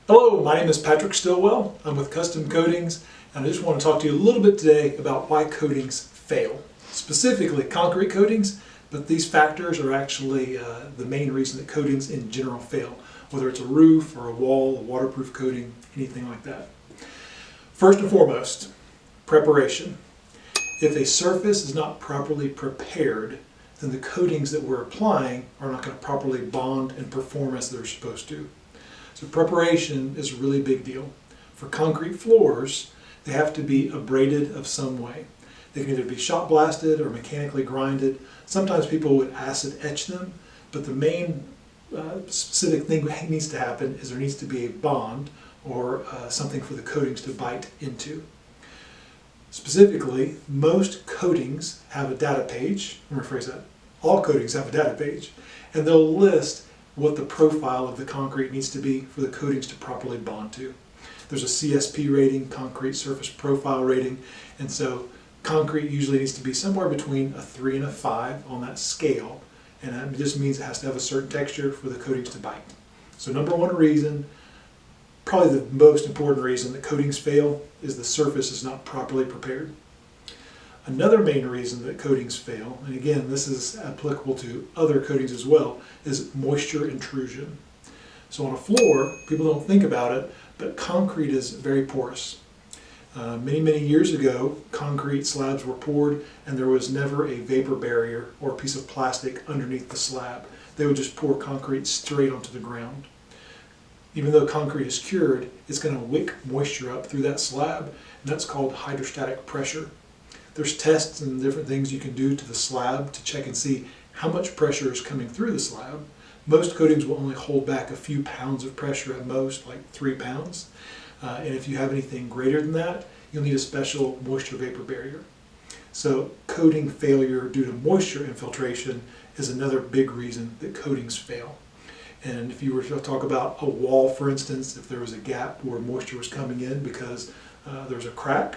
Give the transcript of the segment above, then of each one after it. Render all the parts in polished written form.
Hello, my name is Patrick Stillwell. I'm with Custom Coatings, and I just want to talk to you a little bit today about why coatings fail. Specifically concrete coatings, but these factors are actually the main reason that coatings in general fail, whether it's a roof or a wall, a waterproof coating, anything like that. First and foremost, preparation. If a surface is not properly prepared, then the coatings that we're applying are not going to properly bond and perform as they're supposed to. So preparation is a really big deal. For concrete floors, they have to be abraded of some way. They can either be shot blasted or mechanically grinded. Sometimes people would acid etch them, but the main specific thing that needs to happen is there needs to be a bond or something for the coatings to bite into. Specifically, most coatings have a data page. Let me rephrase that. All coatings have a data page, and they'll list what the profile of the concrete needs to be for the coatings to properly bond to. There's a CSP rating, concrete surface profile rating, and so concrete usually needs to be somewhere between a 3 and a 5 on that scale, and that just means it has to have a certain texture for the coatings to bite. So number one reason, probably the most important reason that coatings fail, is the surface is not properly prepared. Another main reason that coatings fail, and again this is applicable to other coatings as well, is moisture intrusion. So on a floor, people don't think about it, but concrete is very porous. Many years ago, concrete slabs were poured and there was never a vapor barrier or a piece of plastic underneath the slab. They would just pour concrete straight onto the ground. Even though concrete is cured, it's going to wick moisture up through that slab, and that's called hydrostatic pressure. There's tests and different things you can do to the slab to check and see how much pressure is coming through the slab. Most coatings will only hold back a few pounds of pressure at most, like 3 pounds. And if you have anything greater than that, you'll need a special moisture vapor barrier. So coating failure due to moisture infiltration is another big reason that coatings fail. And if you were to talk about a wall, for instance, if there was a gap where moisture was coming in because there was a crack,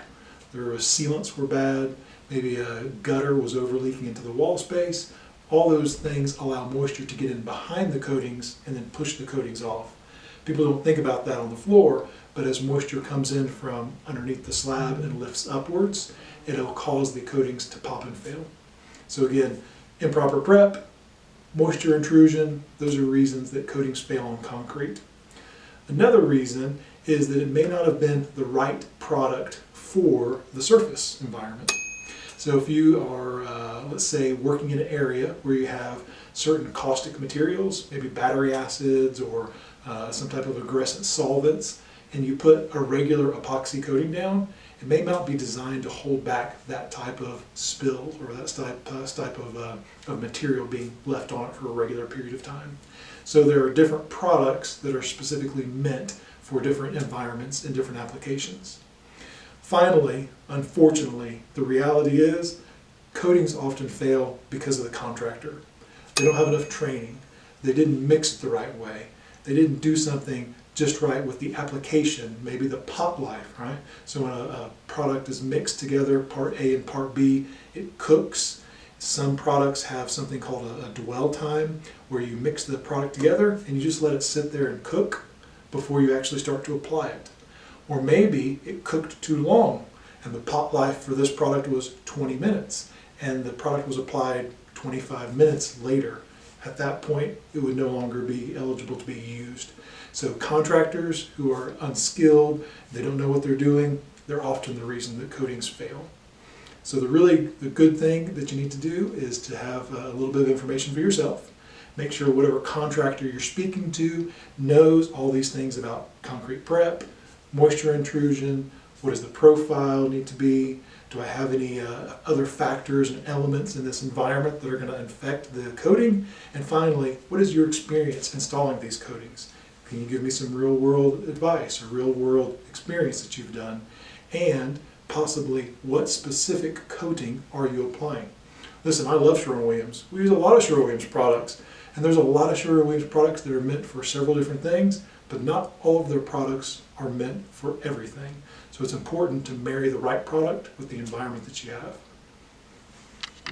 there was sealants were bad, maybe a gutter was overleaking into the wall space, all those things allow moisture to get in behind the coatings and then push the coatings off. People don't think about that on the floor, but as moisture comes in from underneath the slab and lifts upwards, it'll cause the coatings to pop and fail. So again, improper prep, moisture intrusion, those are reasons that coatings fail on concrete. Another reason is that it may not have been the right product for the surface environment. So if you are, let's say, working in an area where you have certain caustic materials, maybe battery acids or some type of aggressive solvents, and you put a regular epoxy coating down, it may not be designed to hold back that type of spill or that type of material being left on it for a regular period of time. So there are different products that are specifically meant for different environments and different applications. Finally, unfortunately, the reality is coatings often fail because of the contractor. They don't have enough training. They didn't mix it the right way. They didn't do something just right with the application, maybe the pot life, right? So when a product is mixed together, part A and part B, it cooks. Some products have something called a dwell time, where you mix the product together and you just let it sit there and cook before you actually start to apply it. Or maybe it cooked too long and the pot life for this product was 20 minutes and the product was applied 25 minutes later. At that point, it would no longer be eligible to be used. So contractors who are unskilled, they don't know what they're doing, they're often the reason that coatings fail. So the good thing that you need to do is to have a little bit of information for yourself. Make sure whatever contractor you're speaking to knows all these things about concrete prep, moisture intrusion, what does the profile need to be, do I have any other factors and elements in this environment that are going to affect the coating, and finally, what is your experience installing these coatings? Can you give me some real world advice or real world experience that you've done, and possibly what specific coating are you applying? Listen, I love Sherwin-Williams. We use a lot of Sherwin-Williams products, and there's a lot of Sherwin-Williams products that are meant for several different things, but not all of their products are meant for everything. So it's important to marry the right product with the environment that you have.